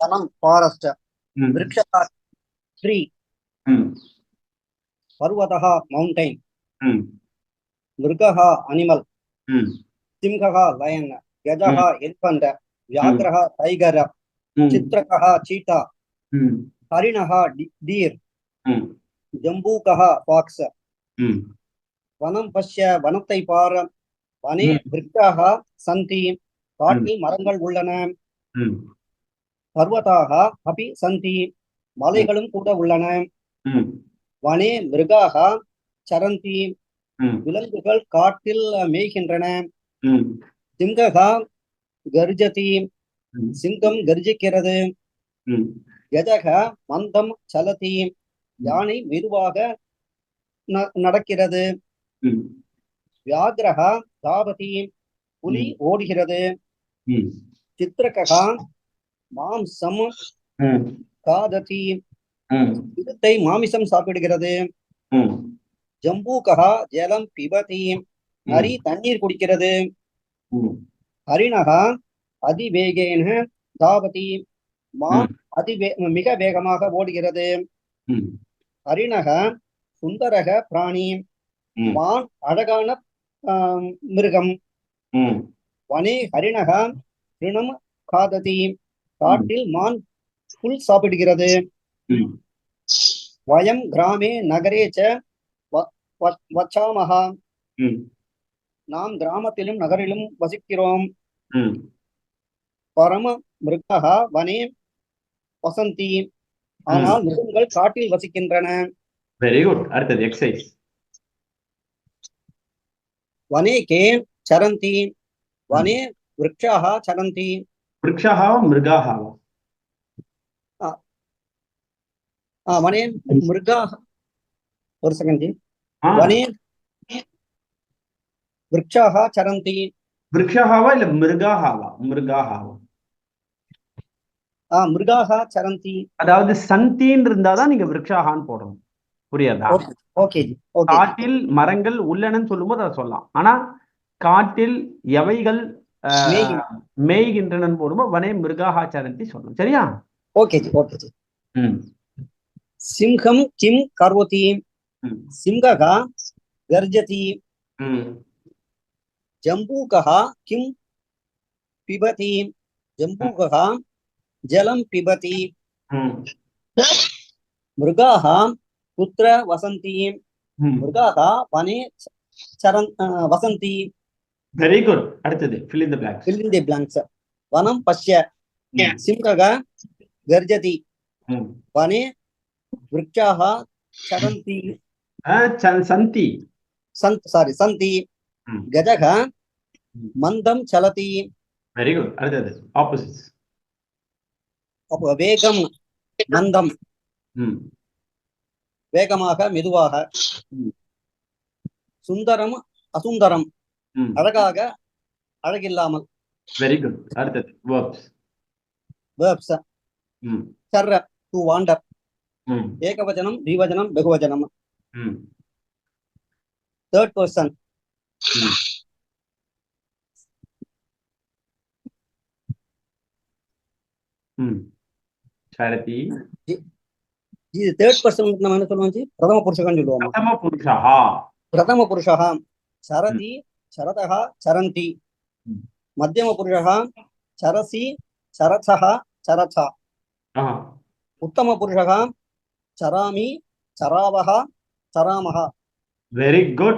Vanam, forest. Hmm. Vrikshaha, tree. Hmm. Parvataha, mountain. Hmm. Mrigaha, animal. Hmm. Simhaha, lion. Gajaha, elephant. Vyagraha, tiger. Hmm. Chitrakaha, cheetah. Hmm. Harinaha, deer. Hmm. Jambukaha, fox. Hmm. Vanam pasya, vanatai பார. வனே விருட்சாக சந்தி. காட்டில் மரங்கள் உள்ளன. Hmm. பர்வதாக அபி சந்தி. மலைகளும் கூட உள்ளன. Hmm. வனே மிருகாக சரந்தி. Hmm. விலங்குகள் காட்டில் மேய்கின்றன. Hmm. சிங்ககா கர்ஜதி. Hmm. சிங்கம் கர்ஜிக்கிறது. Hmm. கஜக மந்தம் சலதி. யானை மெதுவாக நடக்கிறது. Hmm. வியாகிரகா தாவதி. புலி ஓடுகிறது. Hmm. சித்திரகா மாம்சம் Hmm. காததி. Hmm. சிறுத்தை மாமிசம் சாப்பிடுகிறது. Hmm. ஜம்பூகா ஜலம் பிபதி. நரி தண்ணீர் குடிக்கிறது. Hmm. ஹரிணகா அதிவேகேன தாவதி. மான் மிக வேகமாக ஓடுகிறது. Hmm. ஹரிணக சுந்தரக பிராணி. Hmm. மான் அழகான மிருகம். Hmm. வனே ஹரிணக ரிணம் காததி. காட்டில் மான் புல் சாப்பிடுகிறது. Hmm. வயம் கிராமே நகரே ச வச்சாமஹா. Hmm. நாம் கிராமத்திலும் நகரிலும் வசிக்கிறோம். Hmm. பரம மிருகா வனே வசந்தி. ஆனால் மிருகங்கள் காட்டில் வசிக்கின்றன. Very good. அடுத்தது எக்ஸசைஸ். வனே கே சரந்தி. வனே விருட்சாः சரந்தி. விருட்சாः மிருகாः. வனே மிருகாः. ஒரு செகண்ட் ஜி. வனே விருட்சாः சரந்தி. விருட்சாஹாவா இல்ல மிருகாஹாவா? மிருகாஹாவா? மிருகாः சரந்தி. அதாவது சந்தின்னு இருந்தாதான் நீங்க விருட்சாஹான்னு போடணும். புரியாதா? Okay G. காட்டில் மரங்கள் உள்ளனன்னு சொல்லும்போது அதை சொல்லலாம். ஆனா காட்டில் எவைகள் மேய்கின்றன போடும்போது வனே மிருகாஹா சரந்தி சொல்லணும். சரியா? ஓகே ஜி. ஓகே ஜி. சிம்ஹம் கிம் கரோதி. சிம்ஹः கர்ஜதி. ஜம்பூகः கிம் பிபதி. ஜம்பூகः ஜலம் பிபதி. மிருகாः குத்ர வசந்தி. மிருகாः வனே வசந்தி. Very good. அடுத்தது fill in the blanks. fill in the blanks. வனம் பஷ்ய. சிம்ஹः கர்ஜதி. வனே விருட்சாः சரந்தி. சந்தி. சந்தி. கஜக மந்தம் சலதி. Very good. அடுத்தது ஆப்போசிட்ஸ். வேகம் மந்தம். வேகமாக மெதுவாக. சுந்தரம் அசுந்தரம். அழகாக அழகில்லாமல். Very good. அடுத்தது verbs. verbs. சர்ர டு வாண்டர். ஏகவச்சனம் திவச்சனம் பகுவச்சனம். third person. சாரதி. இது தேர்ட் பர்சன் நம்ம என்ன சொல்லுவோம் ஜி? பிரதம புருஷகான்னு சொல்லுவோம். பிரதம புருஷா. பிரதம புருஷः சரதி சரதः சரந்தி. மத்தியம புருஷः சரசி சரசः சரசா. உத்தம புருஷः சராமி சராவः சராமः. Very good.